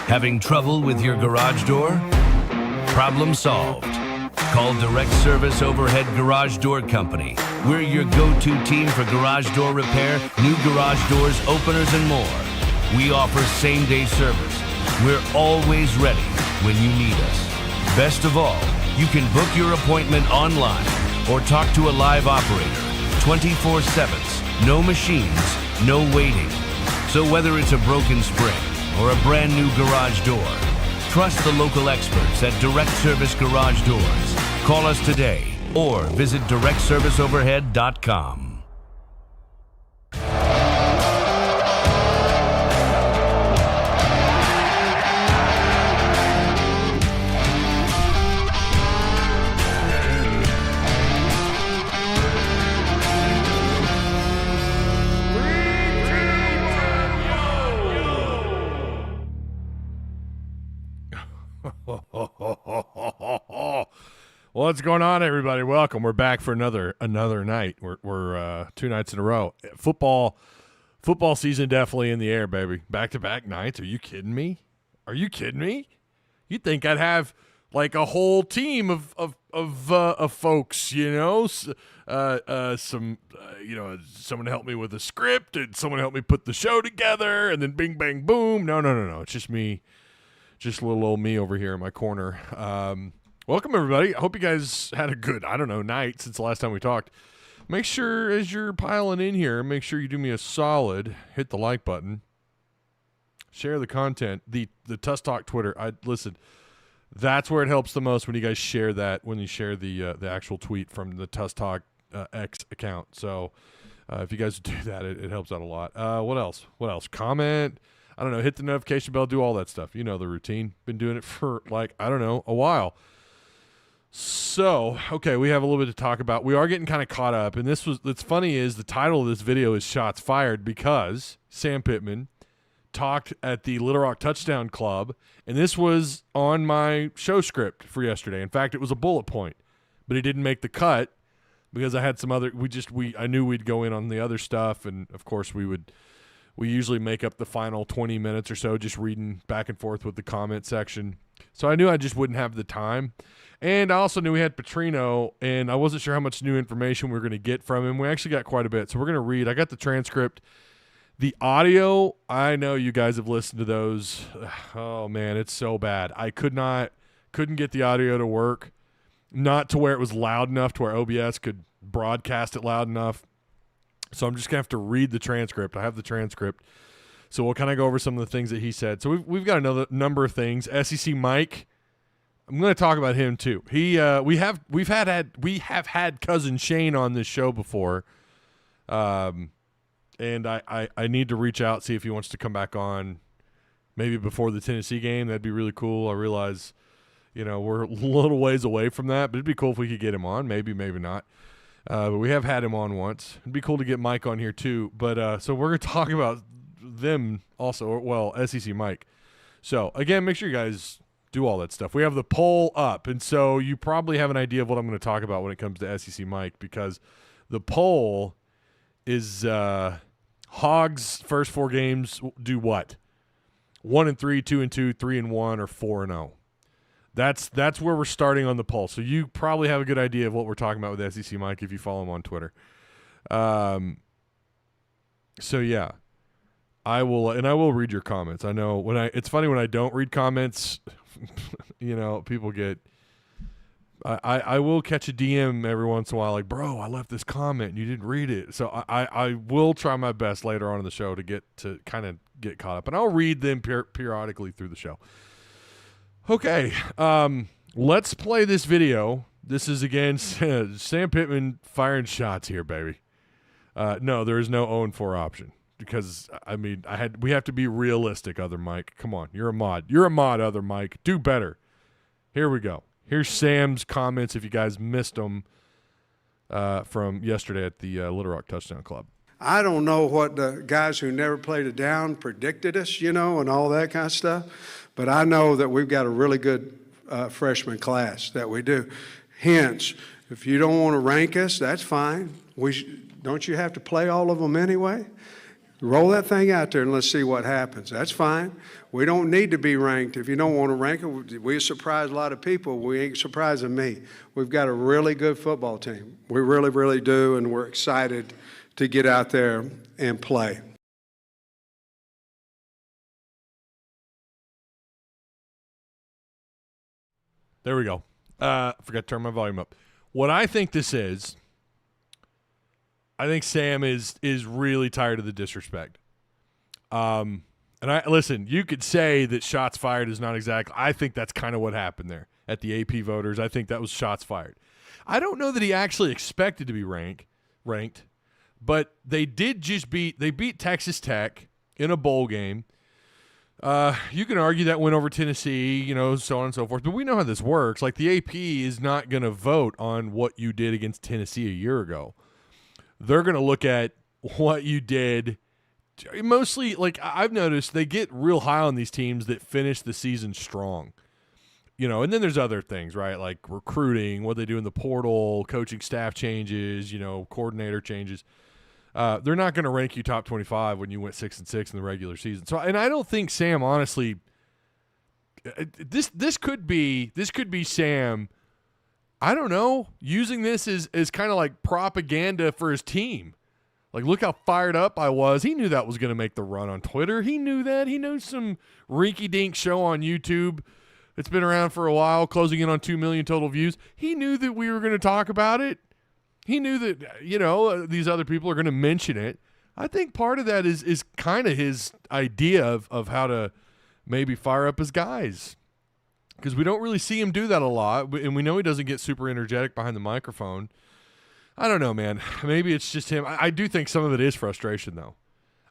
Having trouble with your garage door? Problem solved. Call Direct Service Overhead Garage Door Company. We're your go-to team for garage door repair, new garage doors, openers, and more. We offer same-day service. We're always ready when you need us. Best of all, you can book your appointment online or talk to a live operator 24/7. No machines, no waiting. So whether it's a broken spring or a brand new garage door, trust the local experts at Direct Service Garage Doors. Call us today or visit directserviceoverhead.com. What's going on, everybody? Welcome. We're back for another night. We're 2 nights in a row. Football season definitely in the air, baby. Back-to-back nights. Are you kidding me? You'd think I'd have like a whole team of folks, you know, someone to help me with the script and someone to help me put the show together, and then bing bang boom. No. It's just me. Just little old me over here in my corner. Welcome, everybody. I hope you guys had a good, night since the last time we talked. Make sure, as you're piling in here, make sure you do me a solid. Hit the like button. Share the content. The Tusk Talk Twitter. Listen, that's where it helps the most when you guys share that, when you share the actual tweet from the Tusk Talk X account. So if you guys do that, it helps out a lot. What else? Comment. Hit the notification bell, do all that stuff. You know the routine. Been doing it for a while. So, okay, we have a little bit to talk about. We are getting kind of caught up, and what's funny is the title of this video is Shots Fired because Sam Pittman talked at the Little Rock Touchdown Club, and this was on my show script for yesterday. In fact, it was a bullet point, but it didn't make the cut because I had some other I knew we'd go in on the other stuff, and of course we usually make up the final 20 minutes or so just reading back and forth with the comment section. So I knew I just wouldn't have the time. And I also knew we had Petrino, and I wasn't sure how much new information we were going to get from him. We actually got quite a bit. So we're going to read. I got the transcript. The audio, I know you guys have listened to those. Oh, man, it's so bad. I couldn't get the audio to work, not to where it was loud enough to where OBS could broadcast it loud enough. So I'm just going to have to read the transcript. I have the transcript. So we'll kind of go over some of the things that he said. So we've got another number of things. SEC Mike, I'm going to talk about him too. We have had cousin Shane on this show before. And I need to reach out, see if he wants to come back on maybe before the Tennessee game. That'd be really cool. I realize, we're a little ways away from that, but it'd be cool if we could get him on. Maybe not. But we have had him on once. It'd be cool to get Mike on here too. But so we're going to talk about them also. Well, SEC Mike. So again, make sure you guys do all that stuff. We have the poll up, and so you probably have an idea of what I'm going to talk about when it comes to SEC Mike, because the poll is Hogs first 4 games do what? 1-3, 2-2, 3-1, or 4-0. That's where we're starting on the poll. So you probably have a good idea of what we're talking about with SEC Mike if you follow him on Twitter. So yeah, I will read your comments. I know it's funny when I don't read comments, people get. I will catch a DM every once in a while, like, bro, I left this comment and you didn't read it. So I will try my best later on in the show to get caught up, and I'll read them periodically through the show. Okay, let's play this video. This is, again, Sam Pittman firing shots here, baby. No, there is no 0-4 option because, we have to be realistic, other Mike. Come on, you're a mod. You're a mod, other Mike. Do better. Here we go. Here's Sam's comments if you guys missed them from yesterday at the Little Rock Touchdown Club. I don't know what the guys who never played a down predicted us, and all that kind of stuff. But I know that we've got a really good freshman class that we do. Hence, if you don't want to rank us, that's fine. Don't you have to play all of them anyway? Roll that thing out there and let's see what happens. That's fine. We don't need to be ranked. If you don't want to rank it, we surprise a lot of people. We ain't surprising me. We've got a really good football team. We really, really do, and we're excited to get out there and play. There we go. I forgot to turn my volume up. What I think this is, I think Sam is really tired of the disrespect. And listen, you could say that shots fired is not exactly. I think that's kind of what happened there at the AP voters. I think that was shots fired. I don't know that he actually expected to be ranked, but they did just beat Texas Tech in a bowl game. You can argue that went over Tennessee, so on and so forth. But we know how this works. Like, the AP is not going to vote on what you did against Tennessee a year ago. They're going to look at what you did. Mostly, like, I've noticed they get real high on these teams that finish the season strong. And then there's other things, right? Like recruiting, what they do in the portal, coaching staff changes, coordinator changes. They're not going to rank you top 25 when you went 6-6 in the regular season. So, and I don't think Sam, honestly, this could be Sam, I don't know, using this as kind of like propaganda for his team. Like, look how fired up I was. He knew that was going to make the run on Twitter. He knew that. He knew some rinky-dink show on YouTube. It's been around for a while, closing in on 2 million total views. He knew that we were going to talk about it. He knew that, these other people are going to mention it. I think part of that is kind of his idea of how to maybe fire up his guys, because we don't really see him do that a lot, and we know he doesn't get super energetic behind the microphone. I don't know, man. Maybe it's just him. I do think some of it is frustration, though.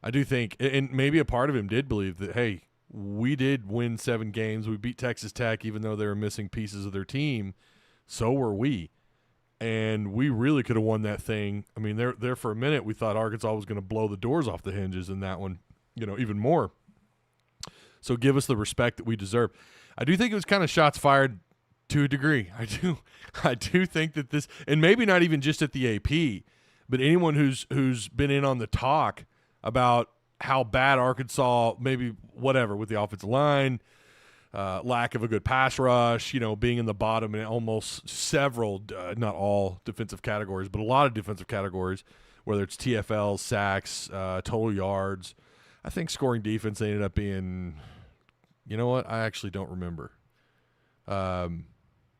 I do think, and maybe a part of him did believe that, hey, we did win 7 games. We beat Texas Tech even though they were missing pieces of their team. So were we. And we really could have won that thing. I mean, there for a minute we thought Arkansas was going to blow the doors off the hinges in that one, even more. So give us the respect that we deserve. I do think it was kind of shots fired to a degree. I do think that this, and maybe not even just at the AP, but anyone who's been in on the talk about how bad Arkansas, maybe whatever, with the offensive line, lack of a good pass rush, being in the bottom in almost several, not all defensive categories, but a lot of defensive categories, whether it's TFLs, sacks, total yards. I think scoring defense ended up being, you know what? I actually don't remember.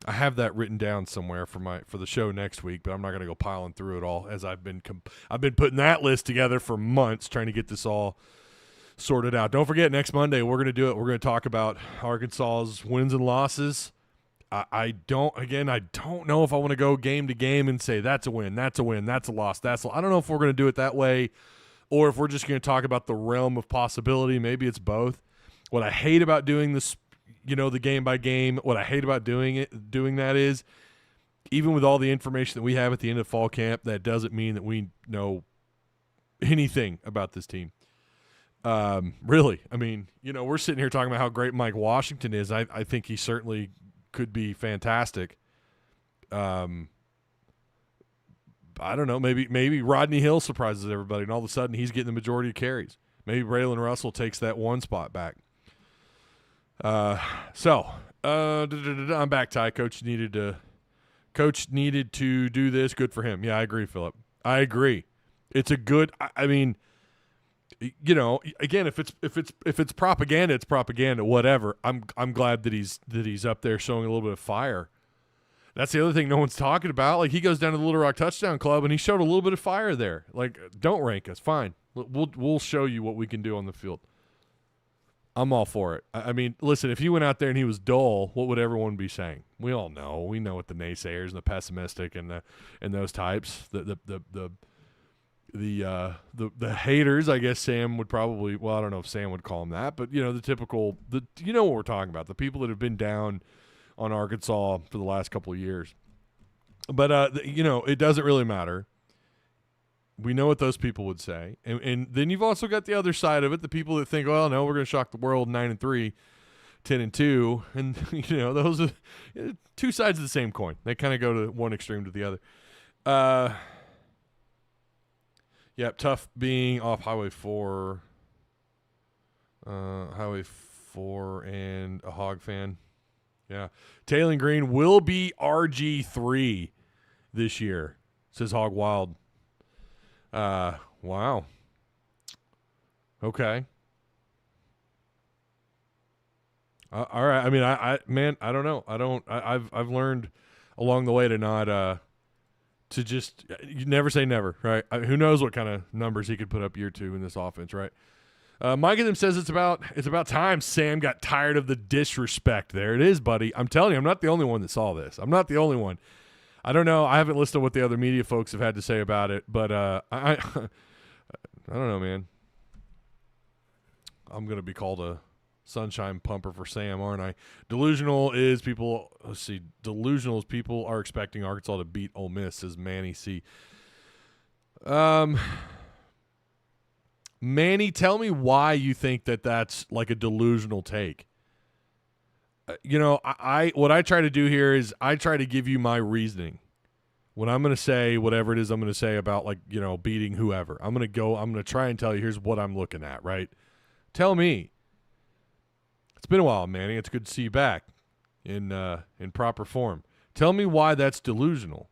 I have that written down somewhere for the show next week, but I'm not going to go piling through it all, as I've been putting that list together for months, trying to get this all sorted out. Don't forget, next Monday we're going to do it. We're going to talk about Arkansas's wins and losses. I don't know if I want to go game to game and say that's a win, that's a win, that's a loss, I don't know if we're going to do it that way, or if we're just going to talk about the realm of possibility. Maybe it's both. What I hate about doing this, the game by game, what I hate about doing that is, even with all the information that we have at the end of fall camp, that doesn't mean that we know anything about this team. Really, I mean, we're sitting here talking about how great Mike Washington is. I think he certainly could be fantastic. I don't know. Maybe Rodney Hill surprises everybody, and all of a sudden he's getting the majority of carries. Maybe Braylon Russell takes that one spot back. I'm back, Ty. Coach needed to do this. Good for him. Yeah, I agree, Philip. I agree. It's a good. I mean, again, if it's propaganda, it's propaganda. Whatever. I'm glad that he's up there showing a little bit of fire. That's the other thing no one's talking about. Like, he goes down to the Little Rock Touchdown Club and he showed a little bit of fire there. Like, don't rank us. Fine. We'll show you what we can do on the field. I'm all for it. I mean, listen, if he went out there and he was dull, what would everyone be saying? We all know. We know what the naysayers and the pessimistic and those types, the haters, I guess Sam would probably, well, I don't know if Sam would call them that, but the typical, what we're talking about, the people that have been down on Arkansas for the last couple of years. But it doesn't really matter. We know what those people would say. And then you've also got the other side of it, the people that think, well, no, we're going to shock the world 9-3, 10-2. And, those are two sides of the same coin. They kind of go to one extreme to the other. Yep, tough being off Highway 4. Highway 4 and a Hog fan. Yeah. Taylor Green will be RG3 this year, says Hog Wild. Wow. Okay. All right. I mean, I don't know. I've learned along the way to not to just you never say never, right? Who knows what kind of numbers he could put up year 2 in this offense, right? Mike of them says it's about time Sam got tired of the disrespect. There it is, buddy. I'm telling you, I'm not the only one that saw this. I'm not the only one. I don't know. I haven't listened to what the other media folks have had to say about it, but I don't know, man. I'm gonna be called a sunshine pumper for Sam, aren't I? Delusional is people are expecting Arkansas to beat Ole Miss, says Manny C. Manny, tell me why you think that that's like a delusional take. What I try to do here is I try to give you my reasoning. When I'm going to say whatever it is I'm going to say about beating whoever, I'm going to try and tell you here's what I'm looking at, right? Tell me. It's been a while, Manny. It's good to see you back in proper form. Tell me why that's delusional.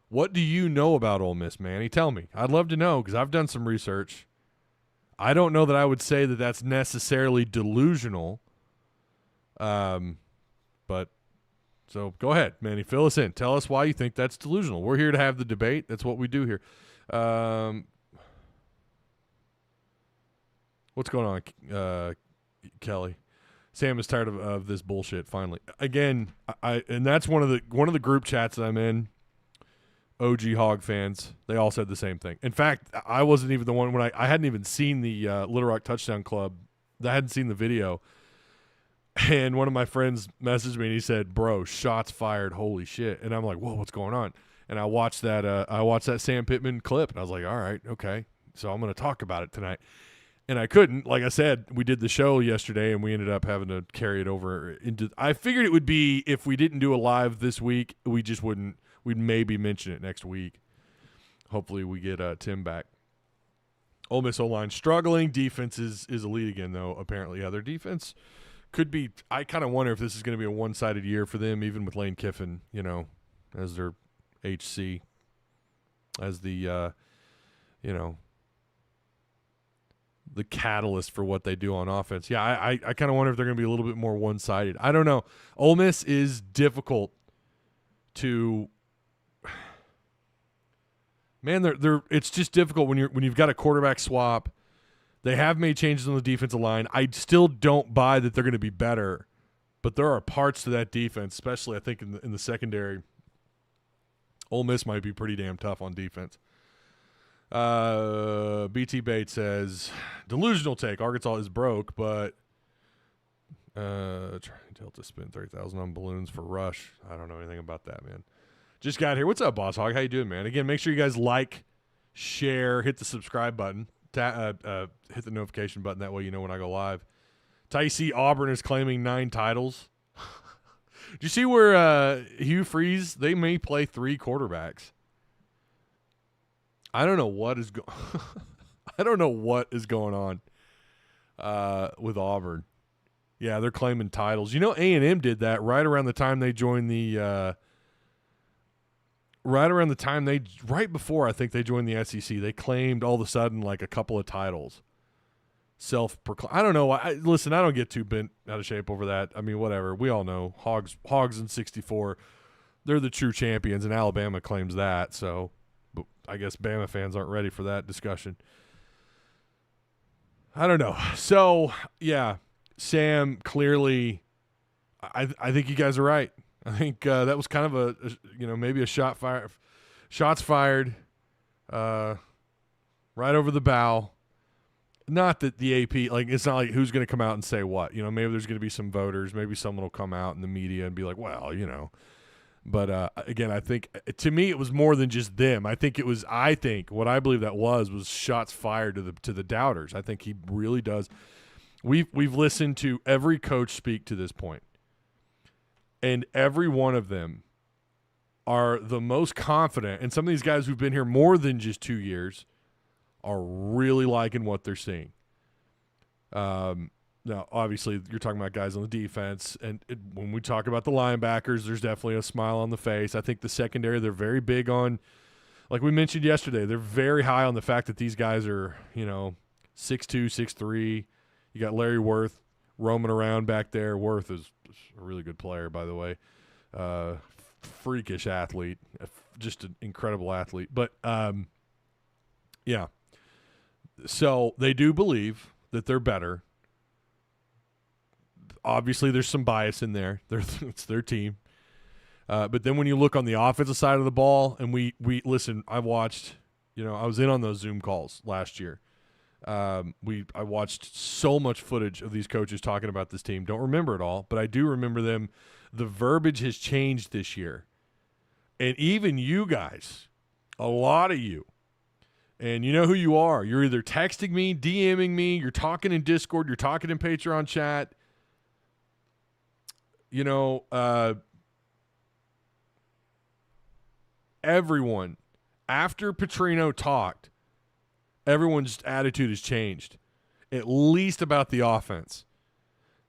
What do you know about Ole Miss, Manny? Tell me. I'd love to know because I've done some research. I don't know that I would say that that's necessarily delusional. But so go ahead, Manny. Fill us in. Tell us why you think that's delusional. We're here to have the debate. That's what we do here. What's going on, Kelly? Sam is tired of this bullshit. Finally, again, and that's one of the group chats that I'm in. OG Hog fans, they all said the same thing. In fact, I wasn't even the one when I hadn't even seen the Little Rock Touchdown Club. I hadn't seen the video. And one of my friends messaged me and he said, "Bro, shots fired, holy shit!" And I'm like, "Whoa, what's going on?" And I watched that Sam Pittman clip, and I was like, "All right, okay, so I'm going to talk about it tonight." And I couldn't. Like I said, we did the show yesterday, and we ended up having to carry it over into. I figured it would be if we didn't do a live this week, we just wouldn't. We'd maybe mention it next week. Hopefully, we get Tim back. Ole Miss O-line struggling. Defense is elite again, though. Apparently, yeah, their defense could be. I kind of wonder if this is going to be a one-sided year for them, even with Lane Kiffin, as their HC, as the the catalyst for what they do on offense. Yeah, I kind of wonder if they're going to be a little bit more one-sided. I don't know. Ole Miss is difficult to. Man, it's just difficult when you've got a quarterback swap. They have made changes on the defensive line. I still don't buy that they're going to be better, but there are parts to that defense, especially I think in the secondary. Ole Miss might be pretty damn tough on defense. BT Bates says delusional take. Arkansas is broke, but trying to spend $30,000 on balloons for Rush. I don't know anything about that, man. Just got here. What's up, Boss Hog? How you doing, man? Again, make sure you guys like, share, hit the subscribe button, hit the notification button. That way you know when I go live. Tycee Auburn is claiming 9 titles. Did you see where Hugh Freeze, they may play 3 quarterbacks? I don't know what is going on with Auburn. Yeah, they're claiming titles. A&M did that right around the time they joined the right before I think they joined the SEC. They claimed all of a sudden like a couple of titles. I don't know. Listen, I don't get too bent out of shape over that. I mean, whatever. We all know Hogs in 64. They're the true champions, and Alabama claims that. So, but I guess Bama fans aren't ready for that discussion. I don't know. So, yeah, Sam, clearly, I think you guys are right. I think that was kind of maybe a shots fired right over the bow. Not that the AP, it's not like who's going to come out and say what. Maybe there's going to be some voters. Maybe someone will come out in the media and be like, well, But, again, I think, to me, it was more than just them. I think what I believe that was shots fired to the doubters. I think he really does. We've listened to every coach speak to this point. And every one of them are the most confident. And some of these guys who've been here more than just 2 years are really liking what they're seeing. Now, obviously, you're talking about guys on the defense, and when we talk about the linebackers, there's definitely a smile on the face. I think the secondary, they're very big on, like we mentioned yesterday, they're very high on the fact that these guys are, 6'2", 6'3". You got Larry Worth roaming around back there. Worth is a really good player, by the way. Freakish athlete, just an incredible athlete. But, yeah. So they do believe that they're better. Obviously, there's some bias in there. It's their team. But then when you look on the offensive side of the ball, and we listen, I watched, I was in on those Zoom calls last year. I watched so much footage of these coaches talking about this team. Don't remember it all, but I do remember them. The verbiage has changed this year. And even you guys, a lot of you, and you know who you are. You're either texting me, DMing me, you're talking in Discord, you're talking in Patreon chat. Everyone, after Petrino talked, everyone's attitude has changed, at least about the offense.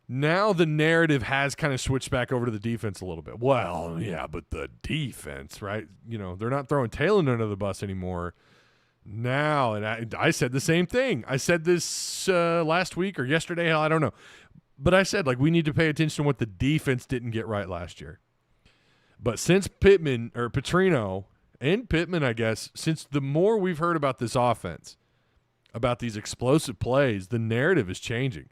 Now the narrative has kind of switched back over to the defense a little bit. Well, yeah, but the defense, right? They're not throwing Taylor under the bus anymore. Now, and I said the same thing. I said this last week or yesterday, I don't know. But I said, we need to pay attention to what the defense didn't get right last year. But since Petrino and Pittman, I guess, since the more we've heard about this offense, about these explosive plays, the narrative is changing.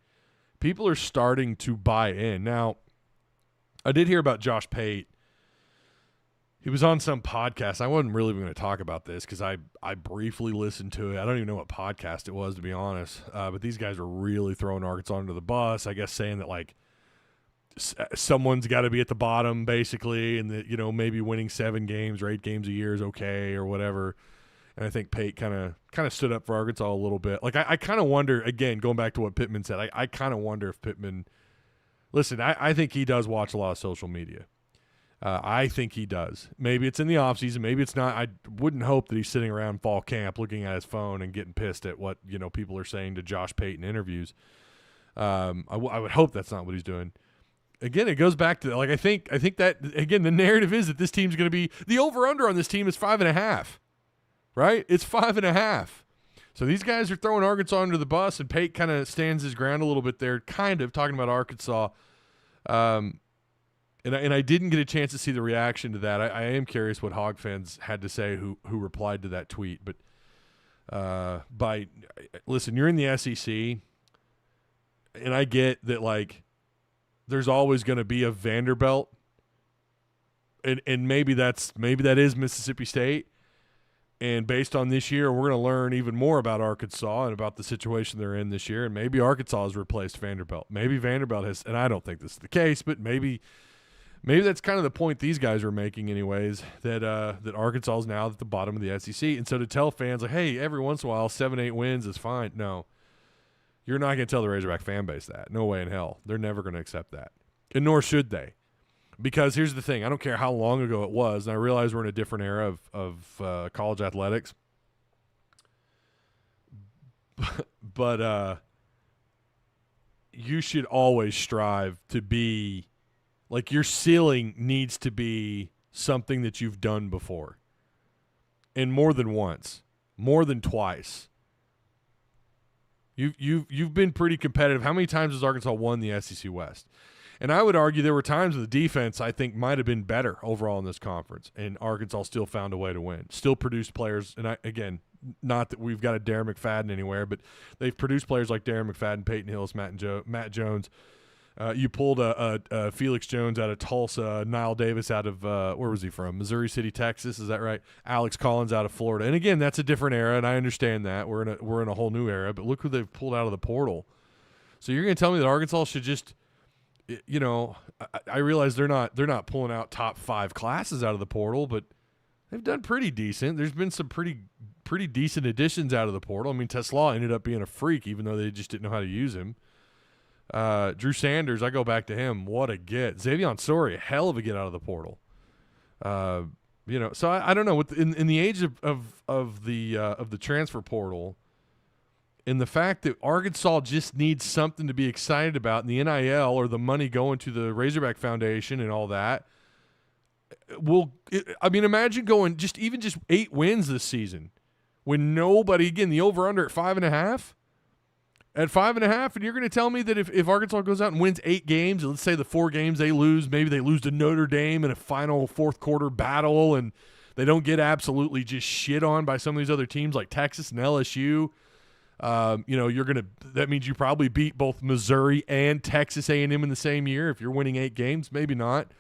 People are starting to buy in. Now, I did hear about Josh Pate. He was on some podcast. I wasn't really going to talk about this because I briefly listened to it. I don't even know what podcast it was, to be honest. But these guys were really throwing Arkansas under the bus, I guess, saying that, someone's got to be at the bottom, basically, and that, maybe winning 7 games or 8 games a year is okay or whatever. And I think Pate kind of stood up for Arkansas a little bit. I kind of wonder, again, going back to what Pittman said, I kind of wonder if Pittman – listen, I think he does watch a lot of social media. I think he does. Maybe it's in the offseason. Maybe it's not. I wouldn't hope that he's sitting around fall camp looking at his phone and getting pissed at what people are saying to Josh Pate in interviews. I would hope that's not what he's doing. Again, it goes back to I think that, again, the narrative is that this team's going to be – the over-under on this team is 5.5, right? It's 5.5. So these guys are throwing Arkansas under the bus, and Pate kind of stands his ground a little bit there, kind of talking about Arkansas. And I didn't get a chance to see the reaction to that. I am curious what Hog fans had to say who replied to that tweet. But listen, you're in the SEC, and I get that there's always going to be a Vanderbilt, and maybe that is Mississippi State. And based on this year, we're going to learn even more about Arkansas and about the situation they're in this year. And maybe Arkansas has replaced Vanderbilt. Maybe Vanderbilt has, and I don't think this is the case, but maybe that's kind of the point these guys are making anyways, that Arkansas is now at the bottom of the SEC. And so to tell fans, hey, every once in a while, 7-8 wins is fine. No, you're not going to tell the Razorback fan base that. No way in hell. They're never going to accept that. And nor should they. Because here's the thing. I don't care how long ago it was, and I realize we're in a different era of college athletics. But you should always strive to be – your ceiling needs to be something that you've done before. And more than once. More than twice. You've been pretty competitive. How many times has Arkansas won the SEC West? And I would argue there were times where the defense, I think, might have been better overall in this conference, and Arkansas still found a way to win. Still produced players, and again, not that we've got a Darren McFadden anywhere, but they've produced players like Darren McFadden, Peyton Hillis, Matt Jones. You pulled a Felix Jones out of Tulsa, Niall Davis out of where was he from? Missouri City, Texas. Is that right? Alex Collins out of Florida. And again, that's a different era, and I understand that we're in a whole new era. But look who they've pulled out of the portal. So you're going to tell me that Arkansas should just, I realize they're not pulling out top 5 classes out of the portal, but they've done pretty decent. There's been some pretty decent additions out of the portal. I mean, Tesla ended up being a freak, even though they just didn't know how to use him. Drew Sanders, I go back to him. What a get. Xavier Sori, a hell of a get out of the portal. So I don't know. In the age of the transfer portal, And the fact that Arkansas just needs something to be excited about, and the NIL or the money going to the Razorback Foundation and all that, imagine going just 8 wins this season when nobody, again, the over-under at 5.5. At 5.5, and you're going to tell me that if Arkansas goes out and wins 8 games, and let's say the 4 games they lose, maybe they lose to Notre Dame in a final fourth quarter battle, and they don't get absolutely just shit on by some of these other teams like Texas and LSU. That means you probably beat both Missouri and Texas A&M in the same year if you're winning 8 games. Maybe not.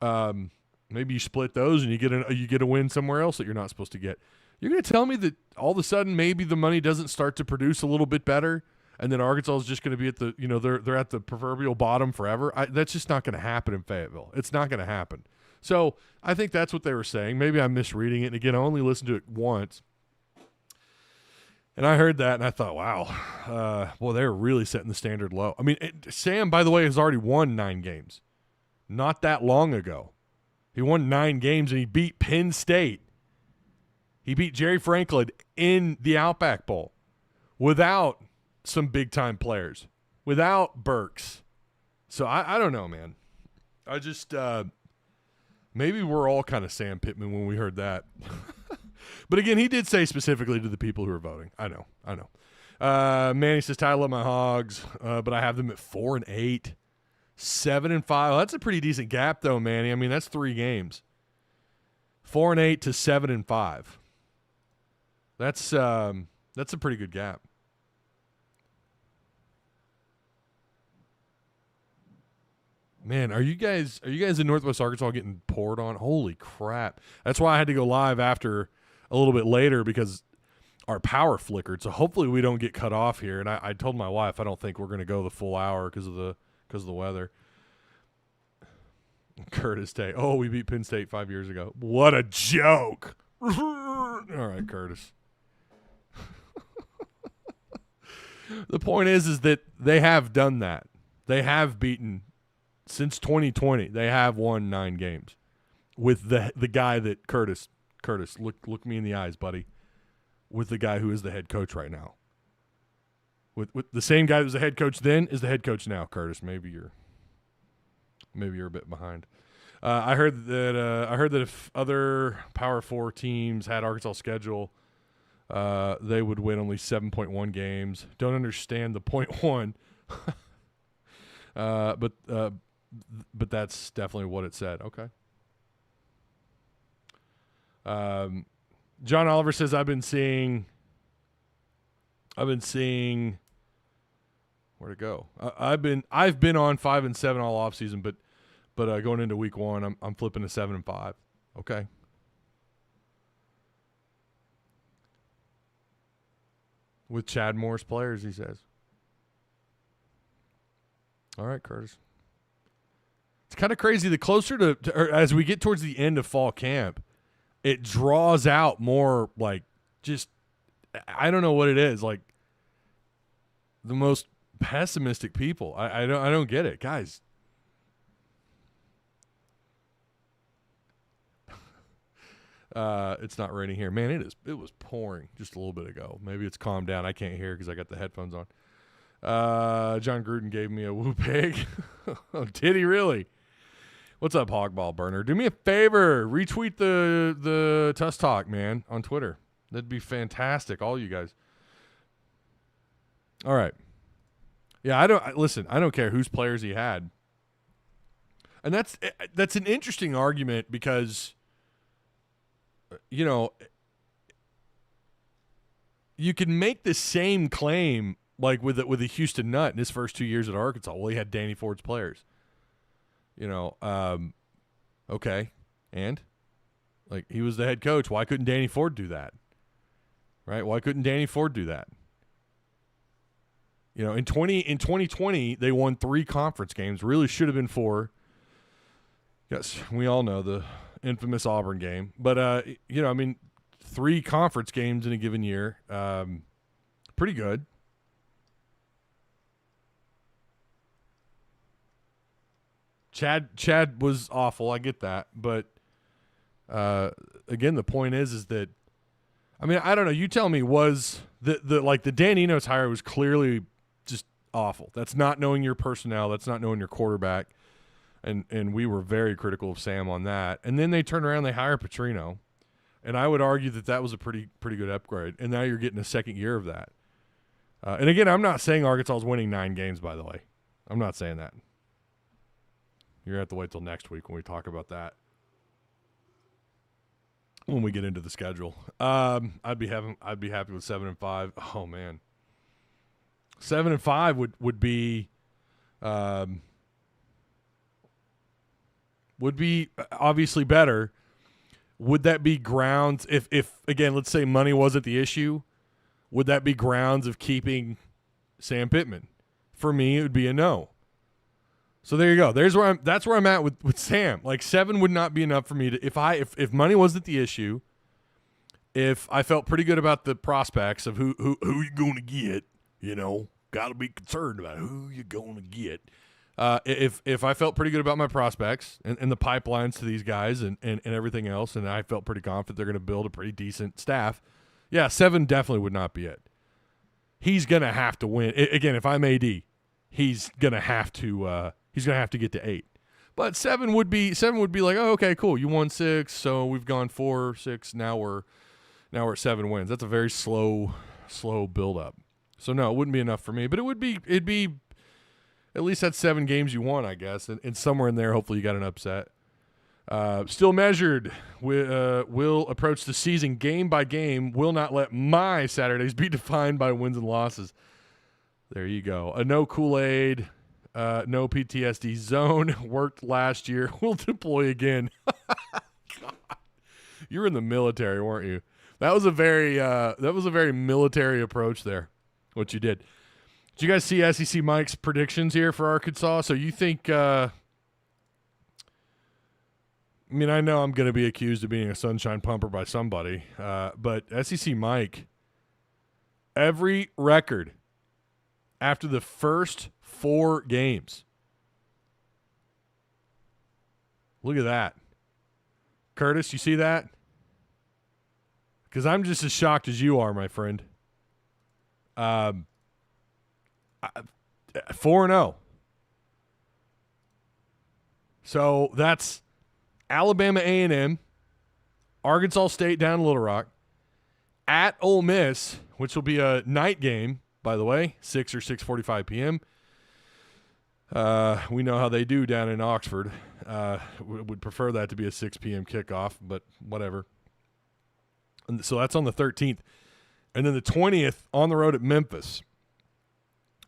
Maybe you split those and you get a win somewhere else that you're not supposed to get. You're going to tell me that all of a sudden maybe the money doesn't start to produce a little bit better, and then Arkansas is just going to be at the they're at the proverbial bottom forever. That's just not going to happen in Fayetteville. It's not going to happen. So I think that's what they were saying. Maybe I'm misreading it. And again, I only listened to it once. And I heard that, and I thought, wow, they're really setting the standard low. I mean, Sam, by the way, has already won 9 games. Not that long ago. He won 9 games, and he beat Penn State. He beat Jerry Franklin in the Outback Bowl without some big-time players, without Burks. So I don't know, man. I just maybe we're all kind of Sam Pittman when we heard that. But again, he did say specifically to the people who are voting. I know. Manny says, I love my Hogs, but I have them at 4-8, 7-5. Well, that's a pretty decent gap, though, Manny. I mean, that's 3 games. 4-8 to 7-5. That's a pretty good gap. Man, are you guys in Northwest Arkansas getting poured on? Holy crap. That's why I had to go live after a little bit later because our power flickered. So hopefully we don't get cut off here. And I told my wife I don't think we're going to go the full hour because of the weather. Curtis Tate. Oh, we beat Penn State 5 years ago. What a joke. All right, Curtis. The point is that they have done that. They have beaten since 2020. They have won 9 games with the guy that Curtis, look me in the eyes, buddy. With the guy who is the head coach right now. With the same guy that was the head coach then is the head coach now, Curtis. Maybe you're a bit behind. I heard that if other Power 4 teams had Arkansas' schedule, they would win only 7.1 games. Don't understand the 0.1. But that's definitely what it said. Okay. John Oliver says I've been seeing where'd it go? I've been on 5-7 all off season, but going into week 1, I'm flipping to 7-5. Okay. With Chad Morris players, he says. All right, Curtis. It's kind of crazy. The closer or as we get towards the end of fall camp, it draws out more like just, I don't know what it is, like the most pessimistic people. I don't get it, guys. It's not raining here, man. It was pouring just a little bit ago. Maybe it's calmed down. I can't hear because I got the headphones on. John Gruden gave me a woo pig. Oh, did he really? What's up, Hogball Burner? Do me a favor. Retweet the Tusk Talk, man, on Twitter. That'd be fantastic. All you guys. All right. Yeah, I don't care whose players he had. And that's an interesting argument because, you know, you can make the same claim like with a Houston Nutt in his first 2 years at Arkansas. Well, he had Danny Ford's players. You know, okay, and like he was the head coach. Why couldn't Danny Ford do that? Right? Why couldn't Danny Ford do that? You know, in 2020 they won 3 conference games. Really should have been 4. Yes, we all know the infamous Auburn game, but you know, I mean, 3 conference games in a given year, pretty good. Chad was awful. I get that, but again, the point is that I mean, I don't know. You tell me, was the Dan Enos hire was clearly just awful. That's not knowing your personnel. That's not knowing your quarterback. And we were very critical of Sam on that. And then they turn around, they hire Petrino. And I would argue that was a pretty good upgrade. And now you're getting a second year of that. And again, I'm not saying Arkansas is winning 9 games, by the way. I'm not saying that. You're going to have to wait till next week when we talk about that. When we get into the schedule. I'd be happy with 7-5. Oh man. 7-5 would be obviously better. Would that be grounds if again, let's say money wasn't the issue, would that be grounds of keeping Sam Pittman? For me, it would be a no. So there you go. That's where I'm at with Sam. Like 7 would not be enough for me to if money wasn't the issue, if I felt pretty good about the prospects of who you going to get, got to be concerned about who you're going to get. If I felt pretty good about my prospects and the pipelines to these guys and everything else, and I felt pretty confident they're going to build a pretty decent staff, yeah, 7 definitely would not be it. He's going to have to win. Again, if I'm AD, he's going to have to get to 8. But 7 would be like, oh, okay, cool. You won 6, so we've gone 4, 6. Now we're at 7 wins. That's a very slow build up. So no, it wouldn't be enough for me. But it'd be at least that's 7 games you won, I guess, and somewhere in there, hopefully you got an upset. Still measured. Will approach the season game by game. Will not let my Saturdays be defined by wins and losses. There you go. A no Kool-Aid, no PTSD zone worked last year. We'll deploy again. God. You were in the military, weren't you? That was a very military approach there. What you did. Did you guys see SEC Mike's predictions here for Arkansas? So you think? I know I'm going to be accused of being a sunshine pumper by somebody, but SEC Mike, every record after the first 4 games. Look at that. Curtis, you see that? Because I'm just as shocked as you are, my friend. 4-0. So that's Alabama A&M, Arkansas State down in Little Rock, at Ole Miss, which will be a night game, by the way, 6 or 6:45 p.m. We know how they do down in Oxford. Would prefer that to be a 6 p.m. kickoff, but whatever. And so that's on the 13th. And then the 20th on the road at Memphis,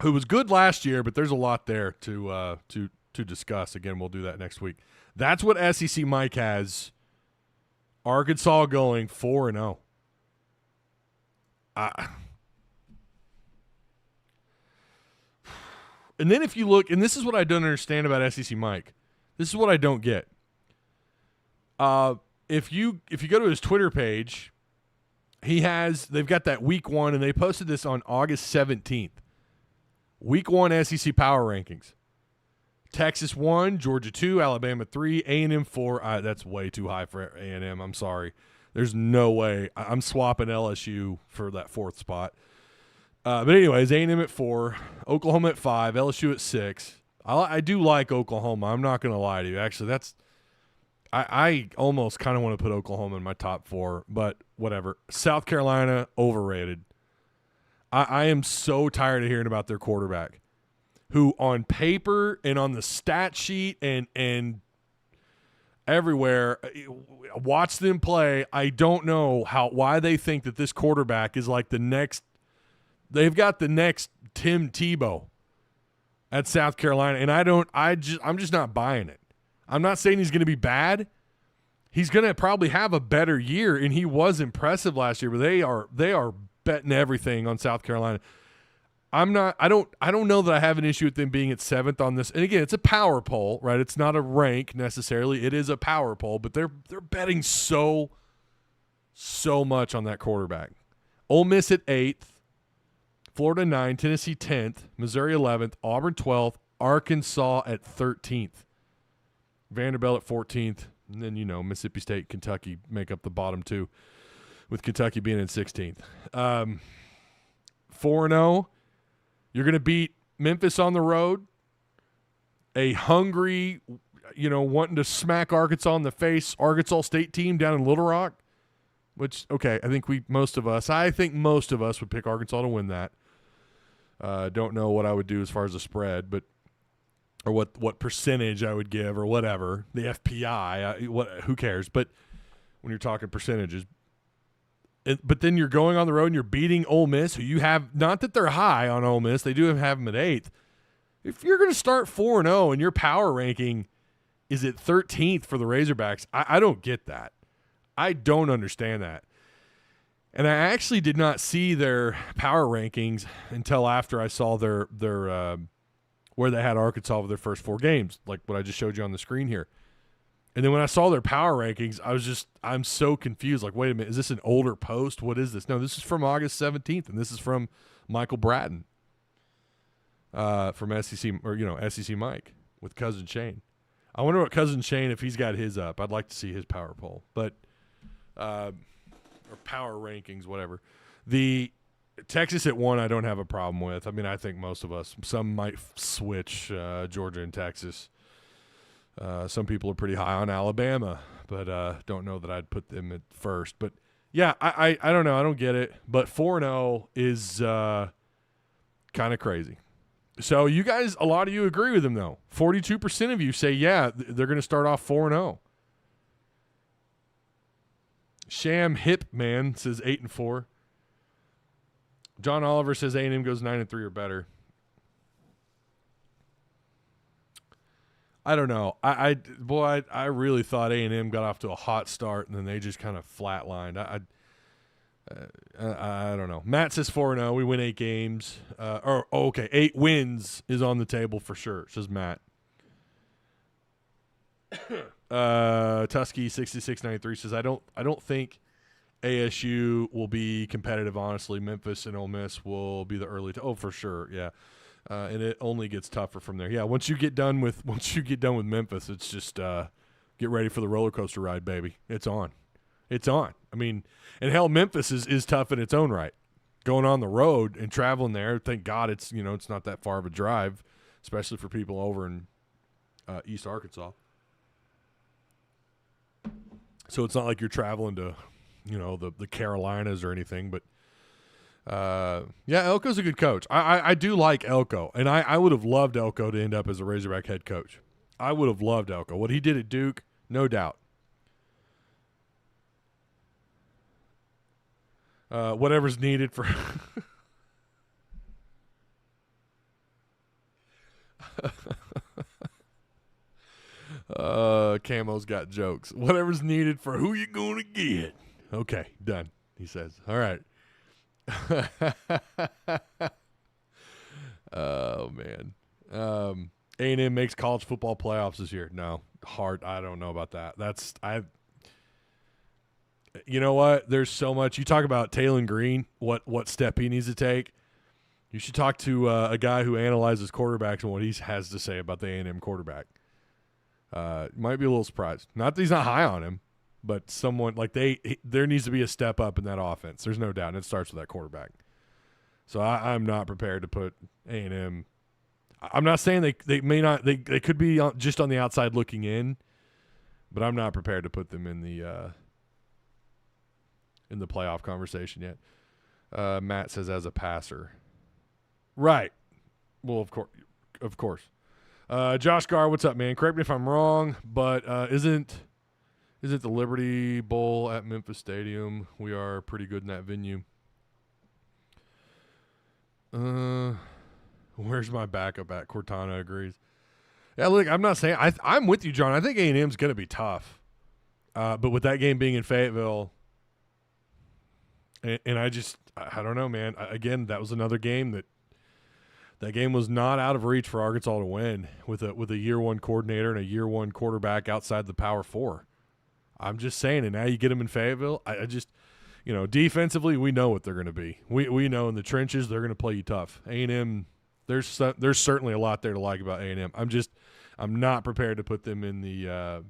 who was good last year, but there's a lot there to discuss. Again, we'll do that next week. That's what SEC Mike has Arkansas going 4-0. And then if you look, and this is what I don't understand about SEC Mike. This is what I don't get. If you go to his Twitter page, they've got that week 1, and they posted this on August 17th. Week 1 SEC Power Rankings. Texas 1, Georgia 2, Alabama 3, A&M 4. That's way too high for A&M. I'm sorry. There's no way. I'm swapping LSU for that 4th spot. But anyways, A&M at 4, Oklahoma at 5, LSU at 6. I do like Oklahoma. I'm not going to lie to you. Actually, I almost kind of want to put Oklahoma in my top 4, but whatever. South Carolina, overrated. I am so tired of hearing about their quarterback, who on paper and on the stat sheet and everywhere, watch them play. I don't know why they think that this quarterback is like the next. They've got the next Tim Tebow at South Carolina, and I'm just not buying it. I'm not saying he's going to be bad. He's going to probably have a better year, and he was impressive last year. But they are betting everything on South Carolina. I don't know that I have an issue with them being at 7th on this. And again, it's a power poll, right? It's not a rank necessarily. It is a power poll, but they're betting so much on that quarterback. Ole Miss at 8th, Florida 9, Tennessee 10th, Missouri 11th, Auburn 12th, Arkansas at 13th, Vanderbilt at 14th, and then Mississippi State, Kentucky make up the bottom 2. with Kentucky being in 16th. 4-0. You're going to beat Memphis on the road. A hungry, wanting to smack Arkansas in the face, Arkansas State team down in Little Rock. Which, okay, I think most of us would pick Arkansas to win that. Don't know what I would do as far as the spread, or what percentage I would give or whatever. The FPI, who cares? But when you're talking percentages. But then you're going on the road and you're beating Ole Miss, who you have, not that they're high on Ole Miss, they do have them at 8th. If you're going to start 4-0 and your power ranking is at 13th for the Razorbacks, I don't get that. I don't understand that. And I actually did not see their power rankings until after I saw their where they had Arkansas for their first 4 games, like what I just showed you on the screen here. And then when I saw their power rankings, I'm so confused. Like, wait a minute, is this an older post? What is this? No, this is from August 17th, and this is from Michael Bratton from SEC, or SEC Mike with Cousin Shane. I wonder what Cousin Shane, if he's got his up. I'd like to see his power poll, but or power rankings, whatever. The Texas at 1, I don't have a problem with. I mean, I think most of us, some might switch Georgia and Texas. Some people are pretty high on Alabama, but don't know that I'd put them at first. But, yeah, I don't know. I don't get it. But 4-0 is kind of crazy. So you guys, a lot of you agree with him, though. 42% of you say, yeah, they're going to start off 4-0. Sham Hip Man says 8-4. John Oliver says A&M goes 9-3 or better. I don't know. I really thought A&M got off to a hot start and then they just kind of flatlined. I don't know. Matt says 4-0. We win 8 games. Okay, 8 wins is on the table for sure, says Matt. Tusky 6693 says I don't think ASU will be competitive. Honestly, Memphis and Ole Miss will be the early. For sure, yeah. And it only gets tougher from there. Yeah, once you get done with Memphis, it's just get ready for the roller coaster ride, baby. It's on. I mean, and hell, Memphis is tough in its own right. Going on the road and traveling there, thank God it's not that far of a drive, especially for people over in East Arkansas. So it's not like you're traveling to, the Carolinas or anything. But, yeah, Elko's a good coach. I do like Elko, and I would have loved Elko to end up as a Razorback head coach. I would have loved Elko. What he did at Duke, no doubt. Whatever's needed for Camo's got jokes. Whatever's needed for who you gonna get. Okay, done, he says. All right. Oh man. A&M makes college football playoffs this year. No, hard. I don't know about that. You know what? There's so much. You talk about Taylor Green, what step he needs to take. You should talk to a guy who analyzes quarterbacks and what he has to say about the A&M quarterback. Might be a little surprised. Not that he's not high on him, but someone like there needs to be a step up in that offense. There's no doubt, and it starts with that quarterback. So I'm not prepared to put A&M. I'm not saying they may not. They could be just on the outside looking in, but I'm not prepared to put them in the playoff conversation yet. Matt says as a passer. Right. Well, of course. Josh Garr, what's up, man? Correct me if I'm wrong, but isn't the Liberty Bowl at Memphis Stadium? We are pretty good in that venue. Where's my backup at? Cortana agrees. Yeah, look, I'm not saying I'm with you, John. I think A&M's going to be tough, but with that game being in Fayetteville, and I don't know, man. Again, that was another game that game was not out of reach for Arkansas to win with a year one coordinator and a year one quarterback outside the Power Four. I'm just saying, and now you get them in Fayetteville. I just, defensively, we know what they're going to be. We know in the trenches they're going to play you tough. A&M, there's certainly a lot there to like about A&M. I'm not prepared to put them in the.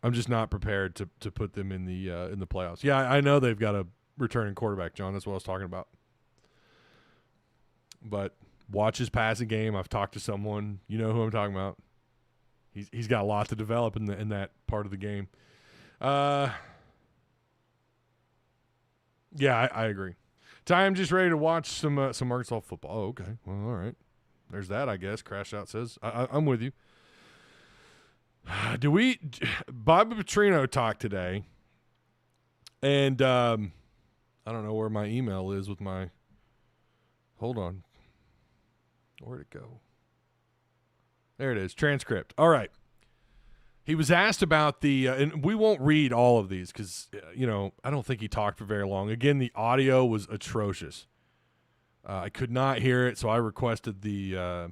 I'm just not prepared to put them in the playoffs. Yeah, I know they've got a returning quarterback, John. That's what I was talking about. But watch his passing game. I've talked to someone. You know who I'm talking about. He's got a lot to develop in that part of the game. Yeah, I agree. Ty, I'm just ready to watch some Arkansas football. Oh, okay. Well, all right. There's that, I guess. Crash Out says. I'm with you. Bobby Petrino talked today, and I don't know where my email is with my – hold on. Where'd it go? There it is, transcript. All right. He was asked about and we won't read all of these because, I don't think he talked for very long. Again, the audio was atrocious. I could not hear it, so I requested the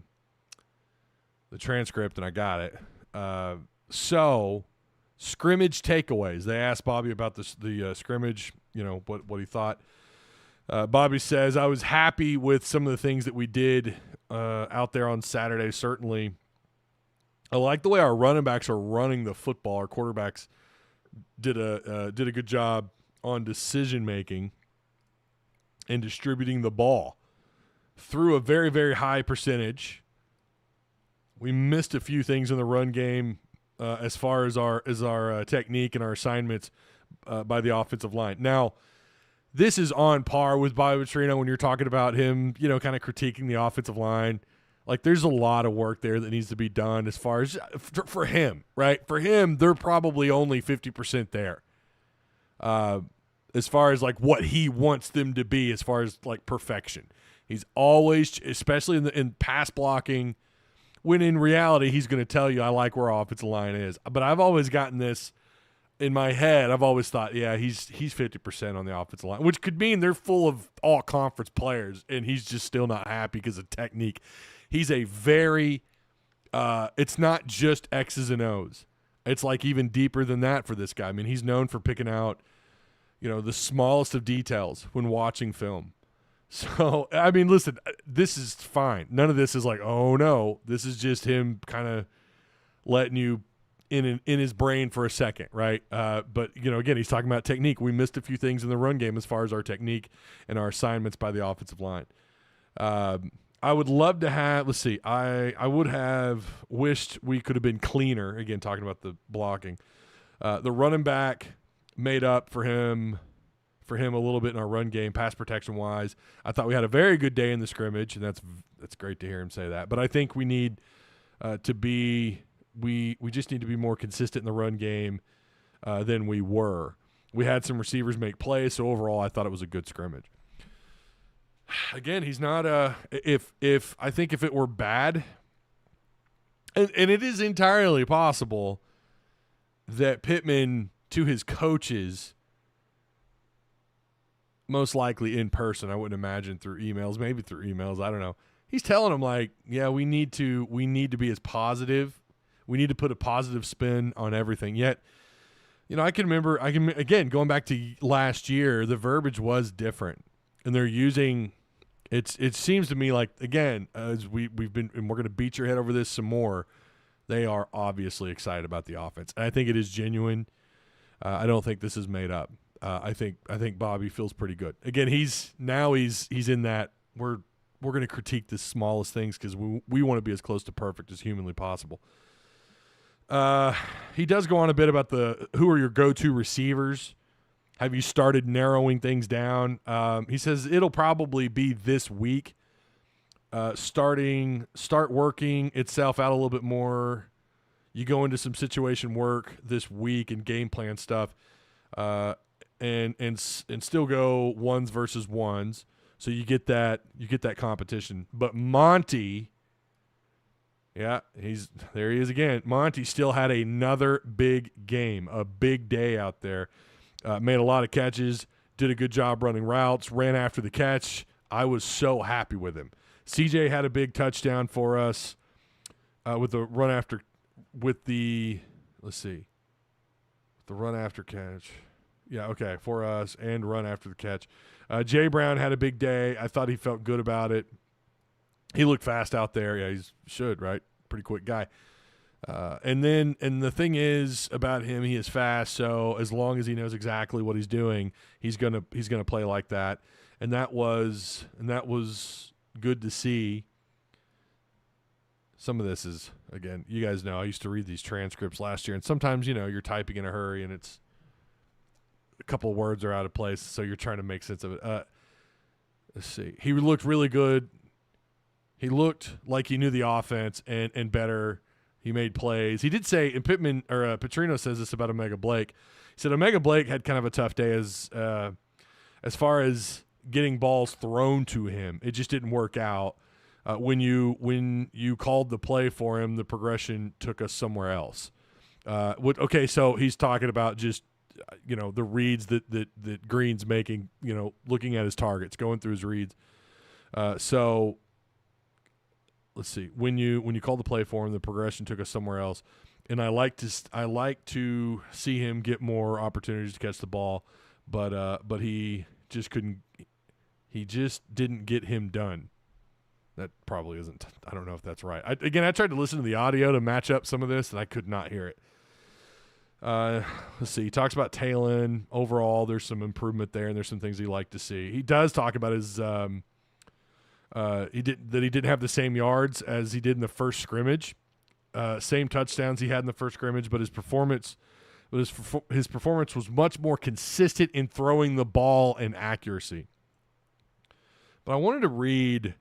transcript, and I got it. So, scrimmage takeaways. They asked Bobby about the scrimmage, what he thought. Bobby says, I was happy with some of the things that we did out there on Saturday, certainly. I like the way our running backs are running the football. Our quarterbacks did a good job on decision-making and distributing the ball through a very, very high percentage. We missed a few things in the run game as far as our technique and our assignments by the offensive line. Now, this is on par with Bobby Petrino when you're talking about him, kind of critiquing the offensive line. Like, there's a lot of work there that needs to be done as far as for him, right? For him, they're probably only 50% there. As far as, like, what he wants them to be as far as, like, perfection. He's always, especially in pass blocking, when in reality he's going to tell you, I like where our offensive line is. But I've always gotten this in my head. I've always thought, yeah, he's 50% on the offensive line, which could mean they're full of all-conference players, and he's just still not happy because of technique. He's a very it's not just X's and O's. It's like even deeper than that for this guy. I mean, he's known for picking out, the smallest of details when watching film. So, I mean, listen, this is fine. None of this is like, oh, no. This is just him kind of letting you in his brain for a second, right? But, again, he's talking about technique. We missed a few things in the run game as far as our technique and our assignments by the offensive line. I would love to have – let's see. I would have wished we could have been cleaner. Again, talking about the blocking. The running back made up for him a little bit in our run game, pass protection-wise. I thought we had a very good day in the scrimmage, and that's great to hear him say that. But I think we need to be we just need to be more consistent in the run game than we were. We had some receivers make plays, so overall I thought it was a good scrimmage. Again, he's not if I think if it were bad, and it is entirely possible that Pittman, to his coaches, most likely in person, I wouldn't imagine through emails, maybe through emails, I don't know. He's telling them, like, yeah, we need to be as positive. We need to put a positive spin on everything. Yet, I can remember, again, going back to last year, the verbiage was different. And they're using it seems to me like, again, as we've been, and we're going to beat your head over this some more, they are obviously excited about the offense. And I think it is genuine. I don't think this is made up. I think Bobby feels pretty good. Again, he's in that we're going to critique the smallest things because we want to be as close to perfect as humanly possible. He does go on a bit about who are your go-to receivers. Have you started narrowing things down? He says it'll probably be this week. Start working itself out a little bit more. You go into some situation work this week and game plan stuff, and still go ones versus ones. So you get that competition. But Monty, yeah, there he is again. Monty still had another big game, a big day out there. Made a lot of catches, did a good job running routes, ran after the catch. I was so happy with him. CJ had a big touchdown for us with the run after the run after catch. Yeah, okay, for us and run after the catch. Jay Brown had a big day. I thought he felt good about it. He looked fast out there. Yeah, he should, right? Pretty quick guy. And the thing is about him, he is fast. So as long as he knows exactly what he's doing, he's gonna play like that. And that was good to see. Some of this is, again, you guys know I used to read these transcripts last year, and sometimes you're typing in a hurry and it's a couple of words are out of place, so you're trying to make sense of it. Let's see. He looked really good. He looked like he knew the offense and better. He made plays. He did say, and Pittman or Petrino says this about Omega Blake. He said Omega Blake had kind of a tough day as far as getting balls thrown to him. It just didn't work out. When you called the play for him, the progression took us somewhere else. Okay, so he's talking about just the reads that Green's making. Looking at his targets, going through his reads. So let's see. When you called the play for him, the progression took us somewhere else. And I like to see him get more opportunities to catch the ball, but he just couldn't. He just didn't get him done. That probably isn't. I don't know if that's right. I tried to listen to the audio to match up some of this, and I could not hear it. Let's see. He talks about Talon. Overall, there's some improvement there, and there's some things he liked to see. He does talk about his he didn't have the same yards as he did in the first scrimmage, same touchdowns he had in the first scrimmage, but his performance was much more consistent in throwing the ball and accuracy. But I wanted to read.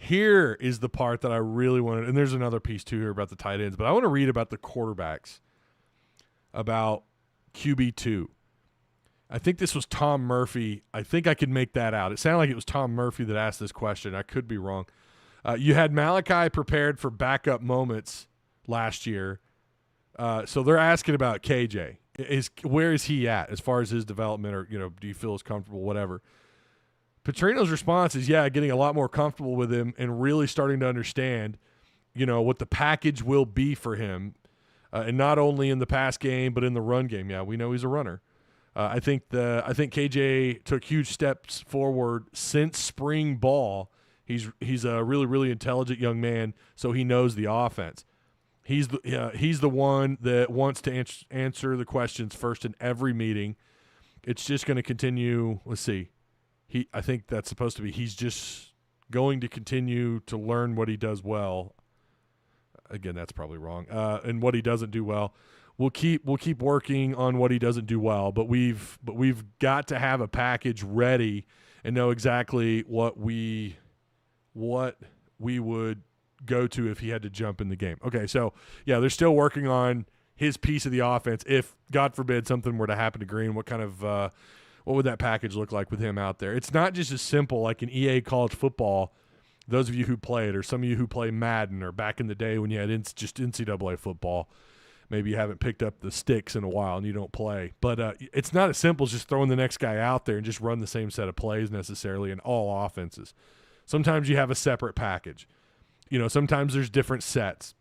Here is the part that I really wanted, and there's another piece too here about the tight ends, but I want to read about the quarterbacks, about QB2. I think this was Tom Murphy. I think I could make that out. It sounded like it was Tom Murphy that asked this question. I could be wrong. You had Malachi prepared for backup moments last year, so they're asking about KJ. Where is he at as far as his development, or do you feel as comfortable, whatever? Petrino's response is, getting a lot more comfortable with him and really starting to understand, what the package will be for him, and not only in the pass game but in the run game. Yeah, we know he's a runner. I think KJ took huge steps forward since spring ball. He's a really, really intelligent young man, so he knows the offense. He's the one that wants to answer the questions first in every meeting. It's just going to continue. Let's see. I think that's supposed to be. He's just going to continue to learn what he does well. Again, that's probably wrong. And what he doesn't do well. We'll keep working on what he doesn't do well. But we've got to have a package ready and know exactly what we would go to if he had to jump in the game. Okay, so they're still working on his piece of the offense. If God forbid something were to happen to Green, what would that package look like with him out there? It's not just as simple like in EA college football. Those of you who play it, or some of you who play Madden, or back in the day when you had just NCAA football, maybe you haven't picked up the sticks in a while and you don't play. But it's not as simple as just throwing the next guy out there and just run the same set of plays necessarily in all offenses. Sometimes you have a separate package. Sometimes there's different sets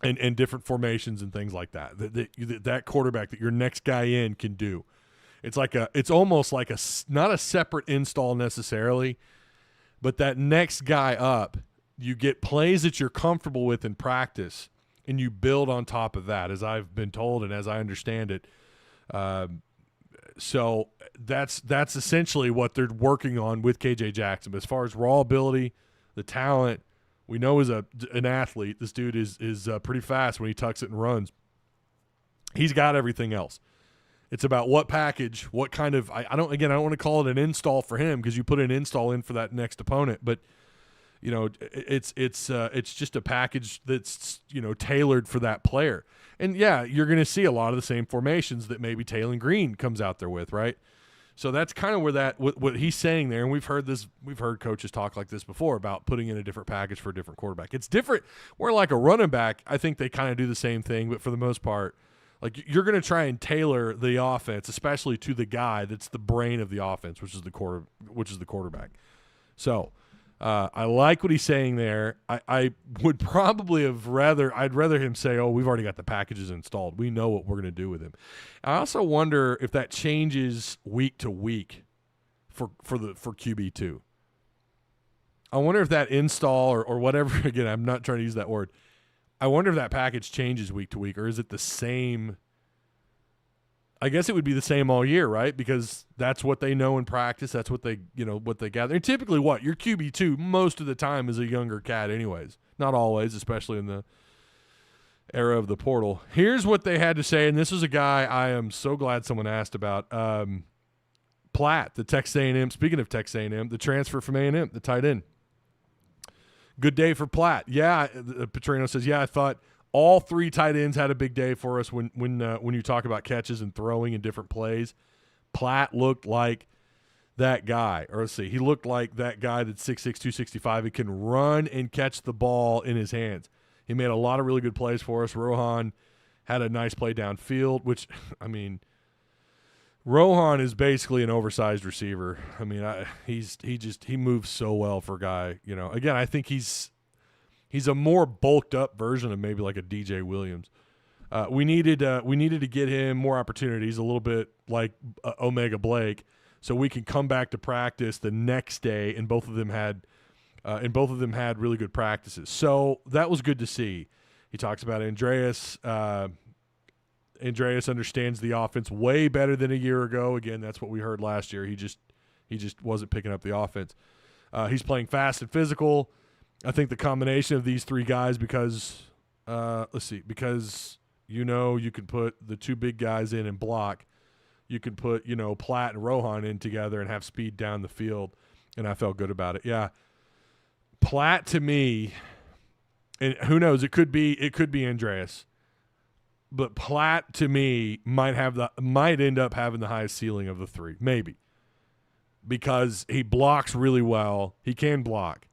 and different formations and things like that. That quarterback that your next guy in can do. It's almost like not a separate install necessarily, but that next guy up, you get plays that you're comfortable with in practice, and you build on top of that, as I've been told and as I understand it. So that's essentially what they're working on with KJ Jackson. But as far as raw ability, the talent, we know is an athlete. This dude is pretty fast when he tucks it and runs. He's got everything else. It's about what package, what kind of. I don't want to call it an install for him, because you put an install in for that next opponent, but it's just a package that's tailored for that player. And you're going to see a lot of the same formations that maybe Taylor Green comes out there with, right? So that's kind of where what he's saying there, and we've heard coaches talk like this before about putting in a different package for a different quarterback. It's different. Where like a running back, I think they kind of do the same thing, but for the most part. Like, you're going to try and tailor the offense, especially to the guy that's the brain of the offense, which is the quarterback. So, I like what he's saying there. I would probably I'd rather him say, "Oh, we've already got the packages installed. We know what we're going to do with him." I also wonder if that changes week to week for QB2. I wonder if that install or whatever. Again, I'm not trying to use that word. I wonder if that package changes week to week, or is it the same? I guess it would be the same all year, right? Because that's what they know in practice. That's what they gather. And typically your QB2 most of the time is a younger cat anyways. Not always, especially in the era of the portal. Here's what they had to say, and this is a guy I am so glad someone asked about. Platt, the Texas A&M, speaking of Texas A&M, the transfer from A&M, the tight end. Good day for Platt. Yeah, Petrino says, I thought all 3 tight ends had a big day for us when you talk about catches and throwing in different plays. Platt looked like that guy. Or let's see, he looked like that guy that's 6'6", 265. He can run and catch the ball in his hands. He made a lot of really good plays for us. Rohan had a nice play downfield, which, I mean, Rohan is basically an oversized receiver. I mean, he moves so well for a guy. Again, I think he's a more bulked up version of maybe like a DJ Williams. We needed to get him more opportunities, a little bit like Omega Blake, so we can come back to practice the next day, and both of them had really good practices. So that was good to see. He talks about Andreas. Andreas understands the offense way better than a year ago. Again, that's what we heard last year. He just wasn't picking up the offense. He's playing fast and physical. I think the combination of these 3 guys, because you can put the 2 big guys in and block. You can put, Platt and Rohan in together and have speed down the field, and I felt good about it. Yeah. Platt to me, and who knows, it could be Andreas. But Platt to me might end up having the highest ceiling of the 3, maybe. Because he blocks really well. He can block.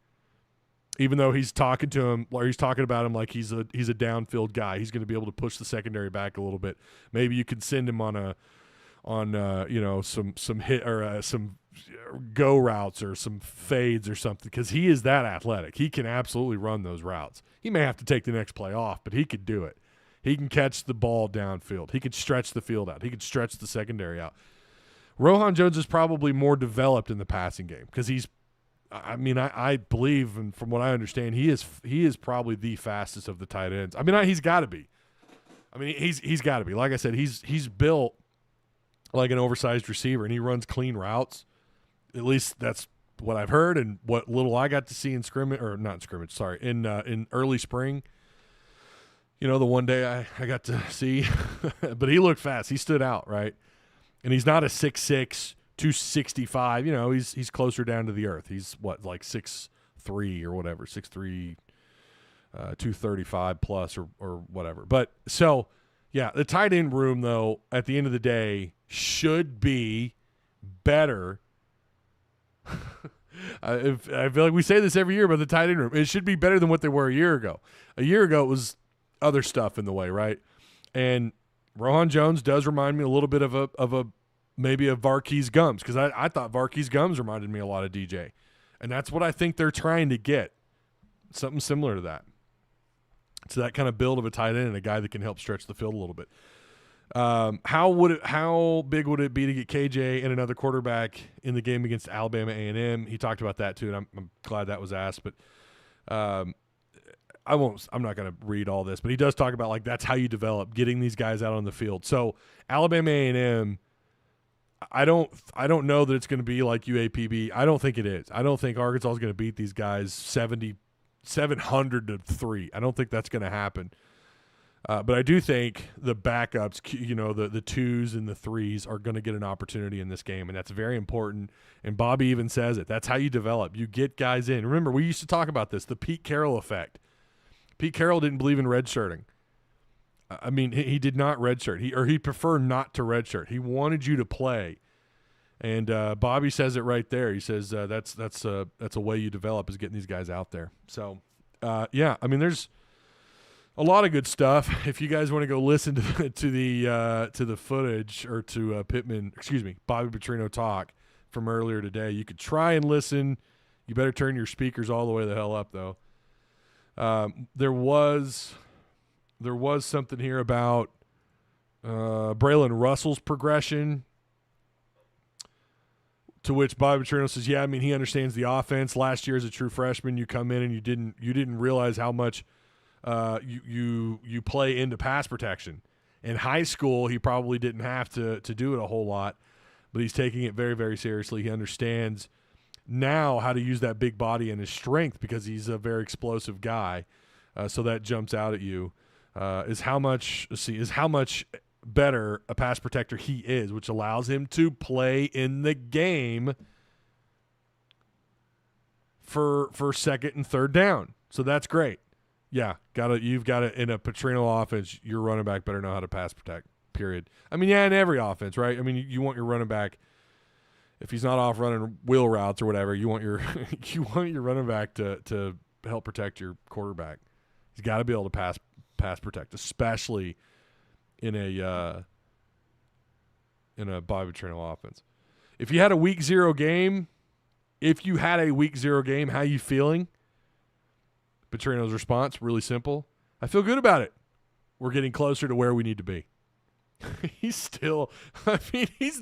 Even though he's talking about him like he's a downfield guy. He's going to be able to push the secondary back a little bit. Maybe you could send him on some hit or some go routes or some fades or something, because he is that athletic. He can absolutely run those routes. He may have to take the next play off, but he could do it. He can catch the ball downfield. He could stretch the field out. He could stretch the secondary out. Rohan Jones is probably more developed in the passing game because I believe, and from what I understand, he is probably the fastest of the tight ends. I mean, he's got to be. He's got to be. Like I said, he's built like an oversized receiver, and he runs clean routes. At least that's what I've heard, and what little I got to see in scrimmage, or not in scrimmage, sorry, in early spring. The one day I got to see, but he looked fast. He stood out, right? And he's not a 6'6", 265. He's closer down to the earth. He's like 6'3" or whatever, 6'3", 235 plus or whatever. But so, yeah, the tight end room, though, at the end of the day, should be better. I feel like we say this every year about the tight end room. It should be better than what they were a year ago. A year ago, it was other stuff in the way, right? And Rohan Jones does remind me a little bit of a maybe a Varkey's Gums, because I thought Varkey's Gums reminded me a lot of DJ, and that's what I think they're trying to get, something similar to that. So that kind of build of a tight end and a guy that can help stretch the field a little bit. How big would it be to get KJ and another quarterback in the game against Alabama A&M? He talked about that too, and I'm glad that was asked, but I'm not going to read all this, but he does talk about like that's how you develop, getting these guys out on the field. So Alabama A&M, I don't know that it's going to be like UAPB. I don't think it is. I don't think Arkansas is going to beat these guys 700-3. I don't think that's going to happen. But I do think the backups, the 2s and the 3s are going to get an opportunity in this game, and that's very important. And Bobby even says it. That's how you develop. You get guys in. Remember, we used to talk about this, the Pete Carroll effect. Pete Carroll didn't believe in redshirting. I mean, he did not redshirt. He preferred not to redshirt. He wanted you to play. And Bobby says it right there. He says that's a way you develop, is getting these guys out there. So, yeah, I mean, there's a lot of good stuff. If you guys want to go listen to the footage, or to Pittman, Bobby Petrino talk from earlier today, you could try and listen. You better turn your speakers all the way the hell up, though. There was something here about Braylon Russell's progression, to which Bobby Petrino says, yeah, I mean, he understands the offense. Last year as a true freshman, you come in and you didn't realize how much you play into pass protection. In high school, he probably didn't have to do it a whole lot, but he's taking it very, very seriously. He understands now how to use that big body and his strength because he's a very explosive guy. So that jumps out at you is how much better a pass protector he is, which allows him to play in the game for second and third down. So that's great. Yeah, you've got to in a Petrino offense, your running back better know how to pass protect. Period. I mean, yeah, in every offense, right? I mean, you want your running back, if he's not off running wheel routes or whatever, you want your running back to help protect your quarterback. He's got to be able to pass protect, especially in a Bobby Petrino offense. If you had a week 0 game, how you feeling? Petrino's response, really simple. I feel good about it. We're getting closer to where we need to be. He's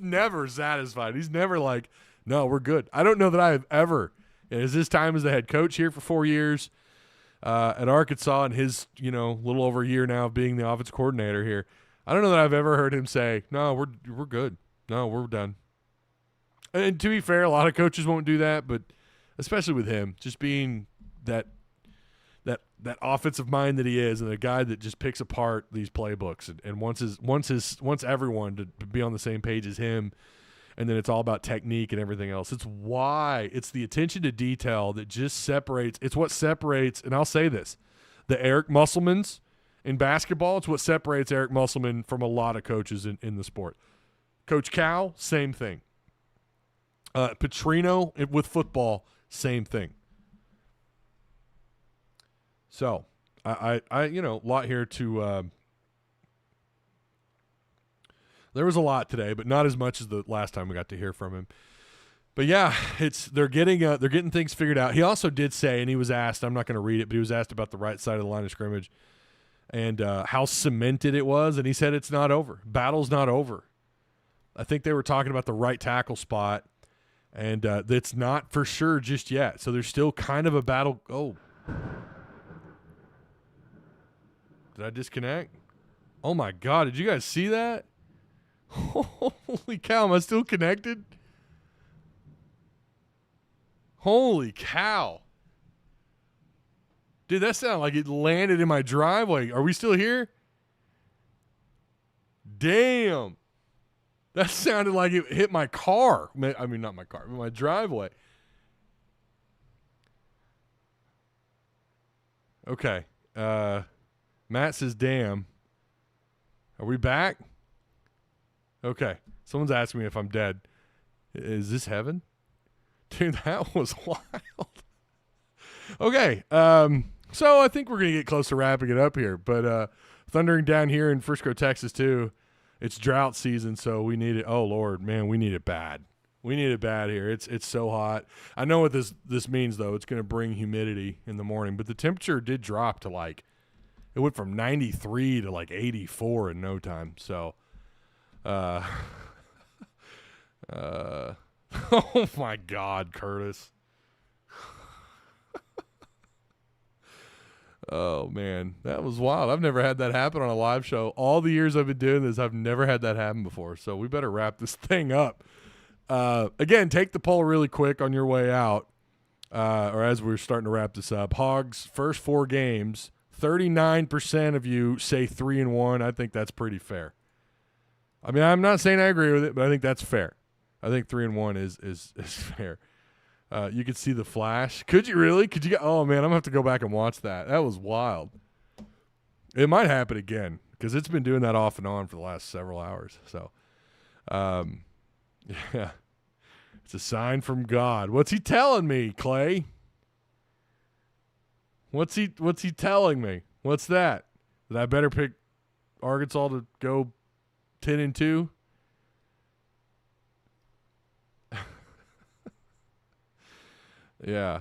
never satisfied. He's never like, no, we're good. I don't know that I have ever, as his time as the head coach here for 4 years at Arkansas and his, little over a year now of being the offensive coordinator here, I don't know that I've ever heard him say, no, we're good. No, we're done. And to be fair, a lot of coaches won't do that, but especially with him, just being that offensive mind that he is, and a guy that just picks apart these playbooks and wants everyone to be on the same page as him, and then it's all about technique and everything else. It's the attention to detail that just separates. It's what separates, and I'll say this, the Eric Musselmans in basketball. It's what separates Eric Musselman from a lot of coaches in the sport. Coach Cal, same thing. Petrino with football, same thing. So, I a lot here to there was a lot today, but not as much as the last time we got to hear from him. But yeah, they're getting things figured out. He also did say, and he was asked, I'm not going to read it, but he was asked about the right side of the line of scrimmage and how cemented it was, and he said it's not over. Battle's not over. I think they were talking about the right tackle spot, and that's not for sure just yet. So there's still kind of a battle. Oh. Did I disconnect? Oh, my God. Did you guys see that? Holy cow. Am I still connected? Holy cow. Dude, that sounded like it landed in my driveway. Are we still here? Damn. That sounded like it hit my car. I mean, not my car, but my driveway. Okay. Matt says, damn. Are we back? Okay. Someone's asking me if I'm dead. Is this heaven? Dude, that was wild. Okay. So I think we're going to get close to wrapping it up here. But thundering down here in Frisco, Texas, too. It's drought season, so we need it. Oh, Lord, man, we need it bad. We need it bad here. It's so hot. I know what this means, though. It's going to bring humidity in the morning. But the temperature did drop to it went from 93 to 84 in no time. So, oh my God, Curtis. Oh, man, that was wild. I've never had that happen on a live show. All the years I've been doing this, I've never had that happen before. So we better wrap this thing up. Again, take the poll really quick on your way out, or as we're starting to wrap this up. Hogs, first 4 games, 39% of you say 3-1. I think that's pretty fair. I mean, I'm not saying I agree with it, but I think that's fair. I think 3-1 is fair. You could see the flash. Could you really? Could you? Oh, man, I'm going to have to go back and watch that. That was wild. It might happen again because it's been doing that off and on for the last several hours. So, yeah, it's a sign from God. What's he telling me, Clay? What's he telling me? What's that? That I better pick Arkansas to go 10-2? Yeah.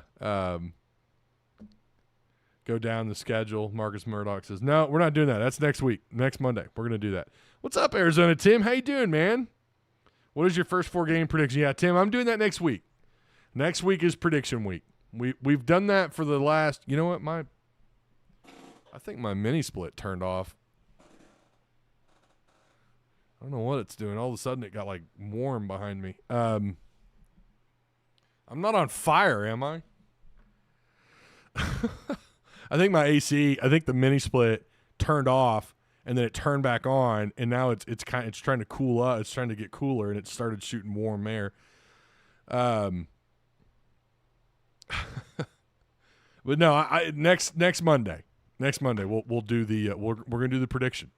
Go down the schedule. Marcus Murdoch says, no, we're not doing that. That's next week. Next Monday. We're going to do that. What's up, Arizona Tim? How you doing, man? What is your first 4 game prediction? Yeah, Tim, I'm doing that next week. Next week is prediction week. We've done that for the last, you know what, I think my mini split turned off. I don't know what it's doing. All of a sudden, it got like warm behind me. I'm not on fire, am I? I think my AC. I think the mini split turned off, and then it turned back on, and now it's trying to cool up. It's trying to get cooler, and it started shooting warm air. But no, next Monday we'll do the we're gonna do the prediction.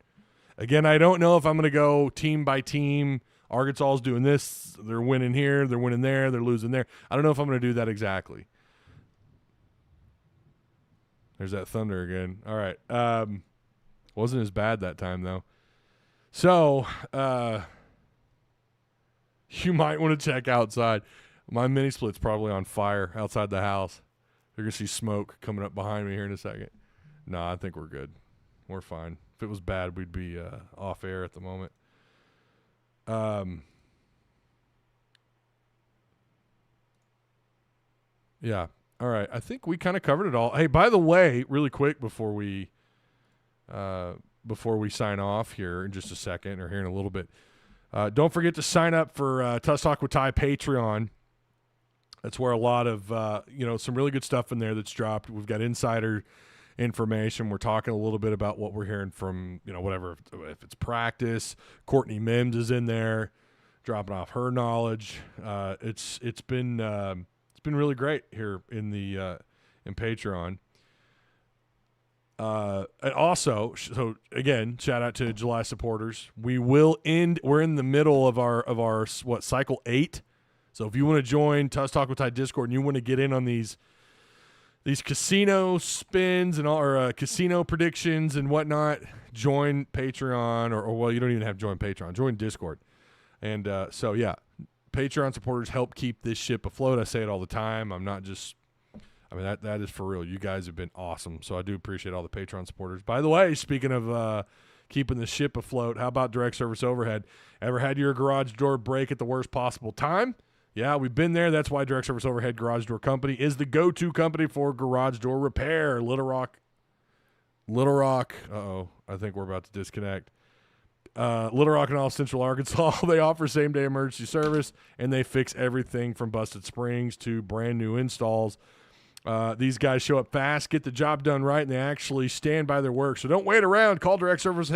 Again, I don't know if I'm gonna go team by team. Arkansas's doing this, they're winning here, they're winning there, they're losing there. I don't know if I'm gonna do that exactly. There's that thunder again. All right, wasn't as bad that time though. So you might want to check outside. My mini split's probably on fire outside the house. You're going to see smoke coming up behind me here in a second. No, I think we're good. We're fine. If it was bad, we'd be off air at the moment. Yeah. All right. I think we kind of covered it all. Hey, by the way, really quick before we sign off here in just a second or here in a little bit, don't forget to sign up for Tusk Talk with Ty Patreon. That's where a lot of, some really good stuff in there that's dropped. We've got insider information. We're talking a little bit about what we're hearing from, whatever, if it's practice. Courtney Mims is in there dropping off her knowledge. It's been really great here in Patreon. And also, so again, shout out to July supporters. We're in the middle of our cycle 8. So if you want to join Tusk Talk with Ty Discord and you want to get in on these casino spins and all, or casino predictions and whatnot, join Patreon or you don't even have to join Patreon. Join Discord. And so yeah, Patreon supporters help keep this ship afloat. I say it all the time. That is for real. You guys have been awesome. So I do appreciate all the Patreon supporters. By the way, speaking of keeping the ship afloat, how about direct service overhead? Ever had your garage door break at the worst possible time? Yeah, we've been there. That's why Direct Service Overhead Garage Door Company is the go-to company for garage door repair. Little Rock. Uh-oh, I think we're about to disconnect. Little Rock and all Central Arkansas. They offer same-day emergency service, and they fix everything from busted springs to brand-new installs. These guys show up fast, get the job done right, and they actually stand by their work. So don't wait around. Call Direct Service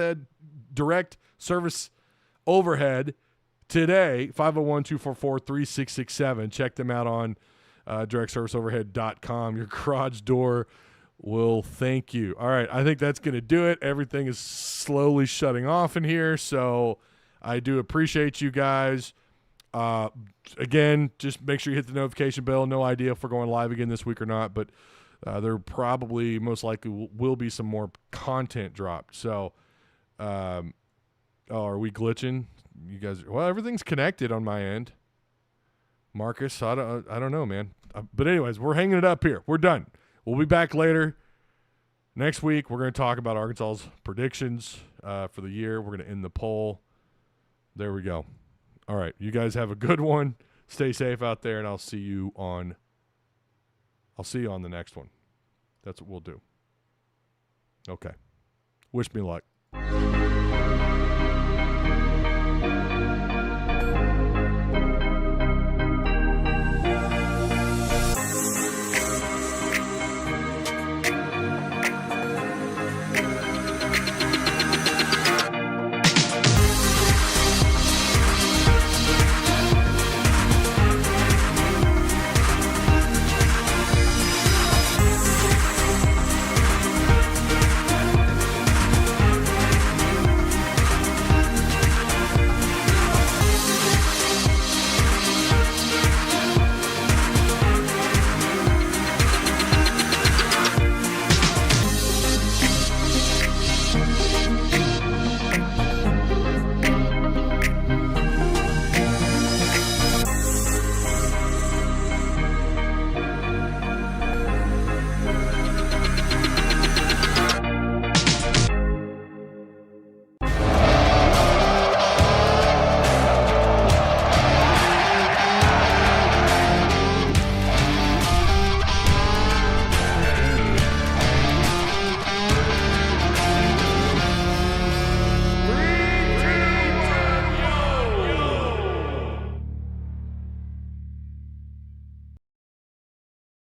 Overhead today, 501-244-3667. Check them out on directserviceoverhead.com. Your garage door will thank you. All right, I think that's going to do it. Everything is slowly shutting off in here, so I do appreciate you guys. Again, just make sure you hit the notification bell. No idea if we're going live again this week or not, but there probably most likely will be some more content dropped. So, are we glitching? You guys, well, everything's connected on my end. Marcus, I don't know, man. But anyways, we're hanging it up here. We're done. We'll be back later. Next week, we're going to talk about Arkansas's predictions for the year. We're going to end the poll. There we go. All right, you guys have a good one. Stay safe out there, and I'll see you on the next one. That's what we'll do. Okay. Wish me luck.